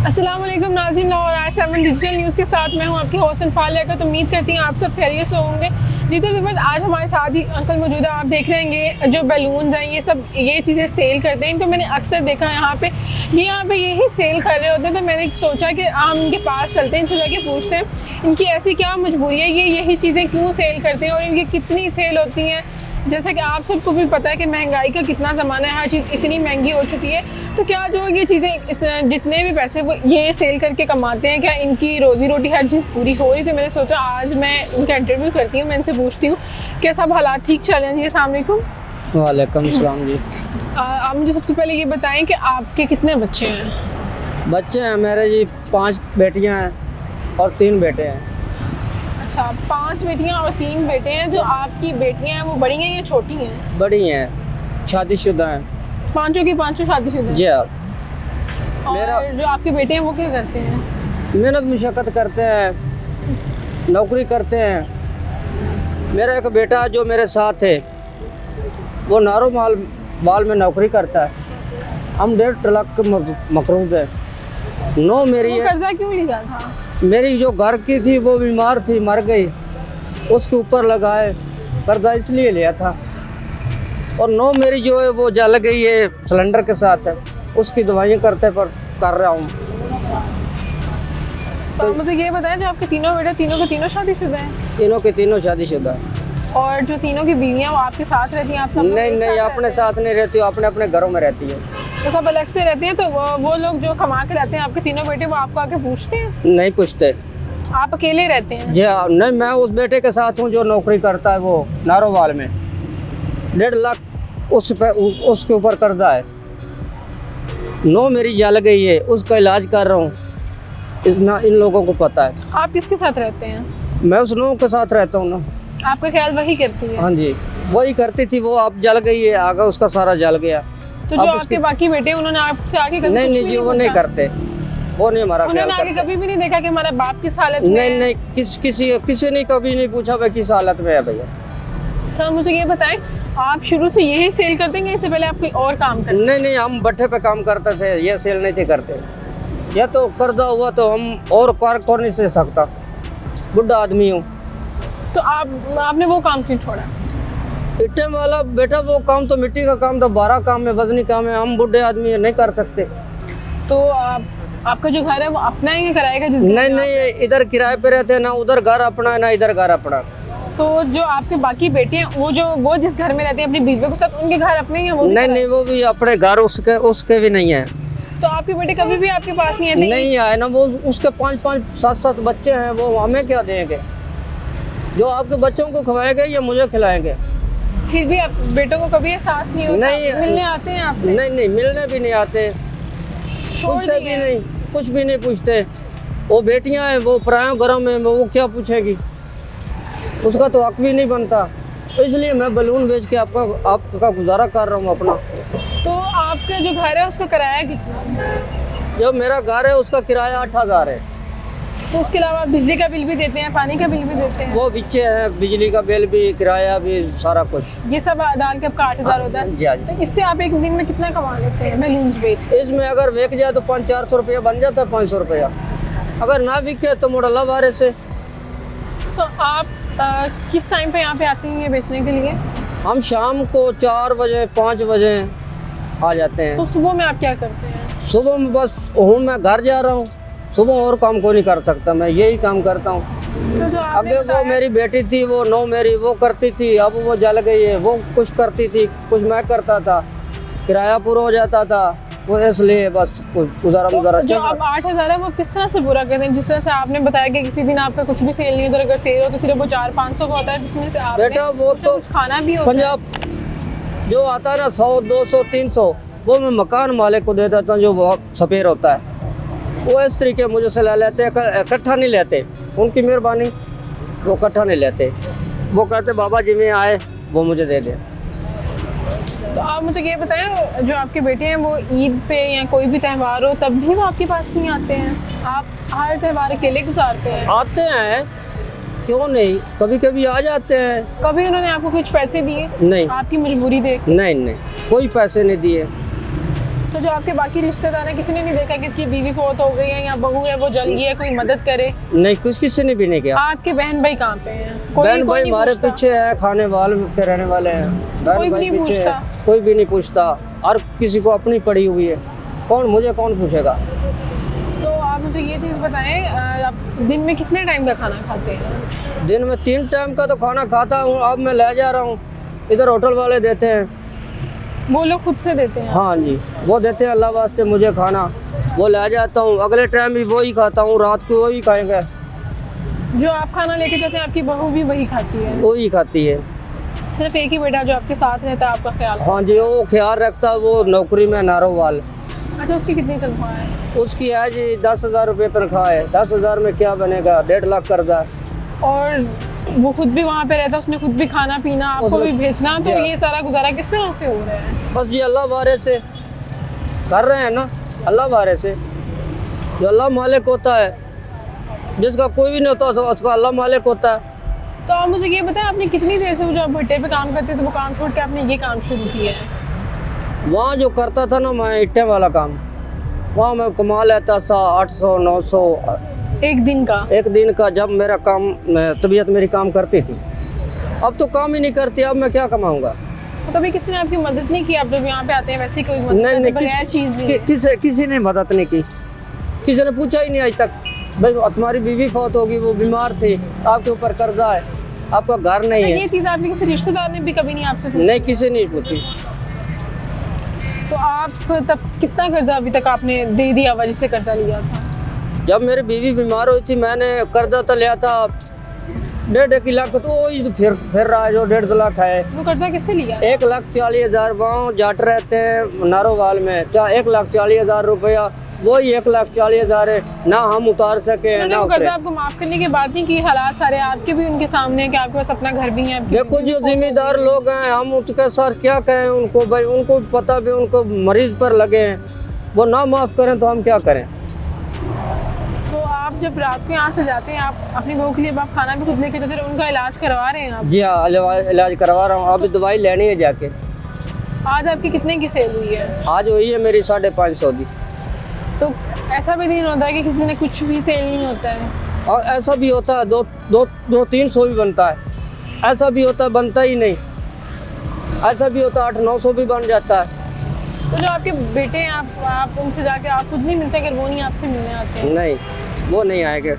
अस्सलाम वालेकुम नाज़रीन, लाहौर आज 7 डिजिटल न्यूज़ के साथ मैं हूं आपकी होस्ट फालिया का। तो उम्मीद करती हैं आप सब खैरियत से होंगे। जी तो व्यूअर्स, आज हमारे साथ ही अंकल मौजूद है। आप देख रहे हैं जो बैलून्स हैं ये चीज़ें सेल करते हैं। इनको मैंने अक्सर देखा है यहाँ पे यही सेल कर रहे होते हैं। तो मैंने सोचा कि हम इनके पास चलते हैं, इनसे जाके पूछते हैं इनकी ऐसी क्या मजबूरी है, ये यही चीज़ें क्यों सेल करते हैं और इनकी कितनी सेल होती हैं। जैसा कि आप सबको भी पता है कि महंगाई का कितना ज़माना है, हर चीज़ इतनी महंगी हो चुकी है। तो क्या जो ये चीज़ें जितने भी पैसे वो ये सेल करके कमाते हैं, क्या इनकी रोज़ी रोटी हर चीज़ पूरी हो रही? तो मैंने सोचा आज मैं इनका इंटरव्यू करती हूँ, मैं इनसे पूछती हूँ क्या सब हालात ठीक चल रहे हैं। जी अस्सलाम वालेकुम। वालेकुम सलाम जी। आप मुझे सबसे पहले ये बताएं कि आपके कितने बच्चे हैं? बच्चे हैं मेरे जी 5 बेटियां हैं और 3 बेटे हैं। अच्छा, 5 बेटियाँ और 3 बेटे हैं। जो आपकी बेटियाँ हैं वो बड़ी हैं या छोटी हैं? बड़ी हैं, शादीशुदा हैं। पाँचों की पाँचों शादीशुदा हैं? जी हाँ। और जो आपके बेटे हैं वो क्या करते हैं? मेहनत मुशक्क़त करते हैं, नौकरी करते हैं। मेरा एक बेटा जो मेरे साथ है वो नारो माल में नौकरी करता है। हम 1.5 लाख के मकरूज है। मेरी कर्जा क्यों लिया था? मेरी जो घर की थी वो बीमार थी, मर गई, उसके ऊपर लगाए कर्जा इसलिए लिया था। और मेरी जो है वो जल गई है सिलेंडर के साथ है, उसकी दवाइयाँ कर रहा हूँ। तो मुझे ये बताएं, जो आपके तीनों बेटे तीनों के तीनों शादीशुदा हैं? तीनों के तीनों शादीशुदा है। और जो तीनों की बीवियाँ वो आपके साथ रहती हैं? आप सब नहीं, अपने साथ नहीं रहती, अपने अपने घरों में रहती है। तो सब अलग से रहते हैं? तो वो लोग जो कमा के लाते हैं आपके तीनों बेटे, वो आपको आके पूछते हैं? नहीं पूछते। आप अकेले रहते हैं? जी हाँ। नहीं, मैं उस बेटे के साथ हूँ जो नौकरी करता है, वो नारोवाल में 1.5 लाख उसके ऊपर कर्जा है। मेरी जल गई है, उसका इलाज कर रहा हूँ, इतना इन लोगों को पता है। आप किसके साथ रहते हैं? मैं उस के साथ रहता हूँ ना। आपका ख्याल वही करती है? हाँ जी, वही करती थी। वो अब जल गई है, आगे उसका सारा जल गया। तो जो आपके बाकी बेटे हैं उन्होंने आपसे आगे कभी नहीं जी, वो नहीं करते, वो नहीं हमारा ख्याल उन्होंने आगे करते। कभी भी नहीं देखा कि हमारा बाप किस हालत में है? नहीं, किसी ने कभी नहीं पूछा भाई किस हालत में है भैया। तो मुझे ये बताएं, आप शुरू से यही सेल करते हैं, इससे पहले आप कोई और काम करते? नहीं, हम भट्ठे पे काम करते थे, ये सेल नहीं थे करते। ये तो कर्जा हुआ तो हम और कार नहीं से सकता, बुढ़ा आदमी हूँ। तो आपने वो काम क्यों छोड़ा? इट्टे वाला बेटा, वो काम तो मिट्टी का काम था, 12 काम है, वजनी काम है, हम बुढ़े आदमी है, नहीं कर सकते। तो आपका जो घर है वो अपना ही कराएगा? नहीं, इधर किराए पे रहते हैं ना, उधर घर अपना है ना इधर घर अपना। तो जो आपके बाकी बेटे हैं वो जिस घर में रहते हैं अपनी बीवी के साथ, उनके घर अपने ही हैं? वो नहीं, वो भी अपने घर उसके भी नहीं है। तो आपके बेटे कभी भी आपके पास नहीं आते? नहीं आए ना, वो उसके 5 7 बच्चे हैं, वो हमें क्या देंगे? जो आपके बच्चों को खिलाएंगे या मुझे खिलाएंगे? फिर भी आप बेटों को कभी एहसास नहीं होता? नहीं, मिलने आते हैं आपसे? नहीं, मिलने भी नहीं आते, पूछते भी नहीं, कुछ भी नहीं पूछते। वो बेटियां हैं, वो पराया घरों में, वो क्या पूछेगी? उसका तो हक भी नहीं बनता। तो इसलिए मैं बलून बेच के आपका गुजारा कर रहा हूँ अपना। तो आपका जो घर है उसका किराया कितना? जो मेरा घर है उसका किराया 8,000 है। तो उसके अलावा बिजली का बिल भी देते हैं, पानी का बिल भी देते हैं? वो पीछे है, बिजली का बिल भी, किराया भी, सारा कुछ। ये सब डाल के आपका 8,000 होता है? जी। तो इससे आप एक दिन में कितना कमा लेते हैं बैलून्स बेच? इसमें अगर बिक जाए तो 500-400 रुपया बन जाता है, 500 रुपया। अगर ना बिके तो मोड़ा लवारे से। तो आप किस टाइम पे यहाँ पे आती हैं ये बेचने के लिए? हम शाम को 4 बजे 5 बजे आ जाते हैं। तो सुबह में आप क्या करते हैं? सुबह में बस हूँ, मैं घर जा रहा हूँ, सुबह और काम कोई नहीं कर सकता, मैं यही काम करता हूँ। तो जो आगे वो मेरी बेटी थी, वो मेरी वो करती थी, अब वो जल गई है। वो कुछ करती थी, कुछ मैं करता था, किराया पूरा हो जाता था, वो इसलिए बस गुजारा जो आप 8,000 है वो किस तरह से पूरा करते हैं? जिस तरह से आपने बताया कि किसी दिन आपका कुछ भी सेल नहीं होता, अगर सेल हो तो सिर्फ वो 400-500 का होता है, जिसमें से आपने बेटा वो तो कुछ खाना भी होता है। पंजाब जो आता है ना 100 200 300, वो मैं मकान मालिक को दे देता हूँ, जो वो सपेर होता है। वो इस तरीके मुझे से ले लेते, इकट्ठा नहीं लेते, उनकी मेहरबानी, वो इकट्ठा नहीं लेते। वो कहते बाबा जी में आए वो मुझे दे दें। तो आप मुझे ये बताएं, जो आपके बेटे हैं वो ईद पे या कोई भी त्यौहार हो तब भी वो आपके पास नहीं आते हैं? आप हर त्यौहार अकेले गुजारते हैं? आते हैं, क्यों नहीं, कभी कभी आ जाते हैं। कभी उन्होंने आपको कुछ पैसे दिए? नहीं, आपकी मजबूरी देख? नहीं, कोई पैसे नहीं दिए। तो जो आपके बाकी रिश्तेदार हैं, किसी ने नहीं देखा कि इसकी बीवी फौत हो गई है या बहू है वो जल गई है, कोई मदद करे? नहीं, कुछ किसी ने भी नहीं किया। आपके बहन भाई कहाँ पे हैं? बहन भाई नहीं हमारे पूछता? पीछे है, खाने वाले के रहने वाले हैं। बहन कोई भी भाई नहीं पीछे पूछता? है, कोई भी नहीं पूछता। और किसी को अपनी पड़ी हुई है, मुझे कौन पूछेगा। तो आप मुझे ये चीज़ बताएं, आप दिन में कितने टाइम का खाना खाते हैं? दिन में 3 टाइम का तो खाना खाता हूँ। अब मैं ले जा रहा हूँ, इधर होटल वाले देते हैं। वो लोग खुद से देते हैं? हाँ जी, वो देते हैं अल्लाह वास्ते मुझे खाना, वो ले जाता हूँ। अगले टाइम भी वही खाता हूँ, रात को वही खाएंगे। जो आप खाना लेके जाते हैं आपकी बहू भी वही खाती है? वही खाती है। सिर्फ एक ही बेटा जो आपके साथ रहता है आपका ख्याल? हाँ जी, वो ख्याल रखता है, वो नौकरी में नारोवाल। अच्छा, उसकी कितनी तनख्वाह है? उसकी है जी 10,000 रुपये तनख्वाह है। 10,000 में क्या बनेगा, 1.5 लाख कर्जा। और वो खुद भी वहाँ पे रहता है, उसने खुद भी खाना पीना आपको भी भेजना, तो ये सारा गुजारा किस तरह से हो रहा है? बस जी अल्लाह वारे से कर रहे हैं ना, अल्लाह वारे से। जो अल्लाह मालिक होता है, जिसका कोई भी नहीं होता तो उसका अल्लाह मालिक होता है। तो आप मुझे ये बताएं, आपने कितनी देर से वो जो आप भट्टे पे काम करते थे वो काम छोड़ के आपने ये काम शुरू किया है? वहाँ जो करता था ना मैं ईंटें वाला काम, वहाँ मैं कमा लेता था 800 900 एक दिन का? एक दिन का। जब मेरा काम, तबीयत मेरी काम करती थी। अब तो काम ही नहीं करती, अब मैं क्या कमाऊँगा। तो कभी किसी ने आपकी मदद नहीं की? आप जब यहाँ पे आते हैं वैसे कोई मदद नहीं, बगैर चीज़ नहीं? किसी ने मदद नहीं की, किसी ने पूछा ही नहीं आज तक। भाई तुम्हारी बीवी फौत होगी, वो बीमार थी, आपके ऊपर कर्जा है, आपका घर नहीं है। ये चीज़ आपके किसी रिश्तेदार ने भी कभी नहीं आपसे पूछी? नहीं, किसी ने पूछी। तो आप तब कितना कर्जा अभी तक आपने दे दिया हुआ जिससे कर्जा लिया था? जब मेरी बीवी बीमार हुई थी मैंने कर्जा तो लिया था 1.5 लाख, तो वही तो फिर रहा है जो 1.5 लाख है। वो कर्जा किससे लिया? 1,40,000 वहाँ जाट रहते हैं नारोवाल में, 1,40,000 रुपया, वही 1,40,000 है ना, हम उतार सके उन्होंने ना वो उतरे। कर्जा आपको माफ करने के बाद नहीं की? हालात सारे आपके भी उनके सामने हैं कि आपके पास अपना घर भी है। देखो जो जिम्मेदार लोग हैं, हम उसके साथ क्या करें उनको। भाई उनको पता भी, उनको मरीज पर लगे हैं, वो ना माफ़ करें तो हम क्या करें। तो आप जब रात को यहाँ से जाते हैं, आप अपनी बहू के लिए आप खाना भी खुद लेके जाते हैं, उनका इलाज करवा रहे हैं आप? जी हाँ, इलाज करवा रहा हूँ। अभी दवाई लेनी है जाके। आज आपकी कितने की सेल हुई है? आज हुई है मेरी 550 की। तो ऐसा भी दिन होता है कि किसी दिन कुछ भी सेल नहीं होता है? और ऐसा भी होता है 200-300 भी बनता है, ऐसा भी होता है बनता ही नहीं, ऐसा भी होता है 800-900 भी बन जाता है। तो जो आपके बेटे हैं, आप उनसे जाके आप खुद नहीं मिलते अगर वो नहीं आपसे मिलने आते हैं? नहीं, वो नहीं आएंगे।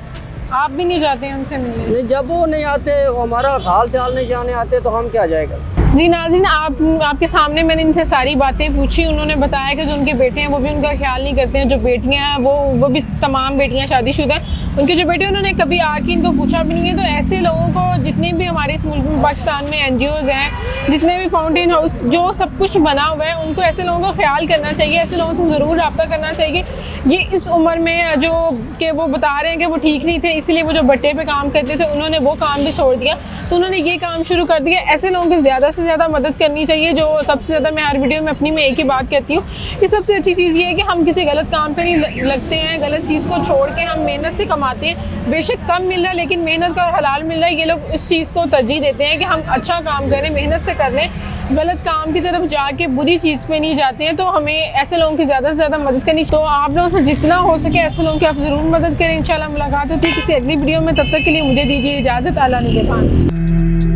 आप भी नहीं जाते हैं उनसे मिलने? नहीं, जब वो नहीं आते, वो हमारा हाल चाल नहीं जाने आते तो हम क्या जाएगा। जी नाज़रीन, आपके सामने मैंने इनसे सारी बातें पूछी। उन्होंने बताया कि जो उनके बेटे हैं वो भी उनका ख्याल नहीं करते हैं। जो बेटियां हैं वो भी तमाम बेटियां शादीशुदा हैं। उनके जो बेटे उन्होंने कभी आके इनको पूछा भी नहीं है। तो ऐसे लोगों को, जितने भी हमारे इस मुल्क में पाकिस्तान में NGOs हैं, जितने भी फाउंटेन हाउस जो सब कुछ बना हुआ है, उनको ऐसे लोगों का ख्याल करना चाहिए। ऐसे लोगों से ज़रूर रब्ता करना चाहिए। ये इस उम्र में जो कि वो बता रहे हैं कि वो ठीक नहीं थे, इसलिए वो जो भट्टे पे काम करते थे उन्होंने वो काम भी छोड़ दिया, तो उन्होंने ये काम शुरू कर दिया। ऐसे लोगों की ज़्यादा से ज़्यादा मदद करनी चाहिए। जो सबसे ज़्यादा, मैं हर वीडियो में अपनी में एक ही बात कहती हूँ कि सबसे अच्छी चीज़ ये है कि हम किसी गलत काम पे नहीं लगते हैं। गलत चीज़ को छोड़ के हम मेहनत से कमाते हैं। बेशक कम मिल रहा है लेकिन मेहनत का हलाल मिल रहा है। ये लोग इस चीज़ को तरजीह देते हैं कि हम अच्छा काम करें, मेहनत से कर लें, गलत काम की तरफ जाके बुरी चीज़ पे नहीं जाते हैं। तो हमें ऐसे लोगों की ज़्यादा से ज़्यादा मदद करनी। तो आप लोगों से जितना हो सके ऐसे लोगों की आप ज़रूर मदद करें। इंशाल्लाह मुलाकात होती है किसी अगली वीडियो में। तब तक के लिए मुझे दीजिए इजाज़त। अल्लाह निगहबान।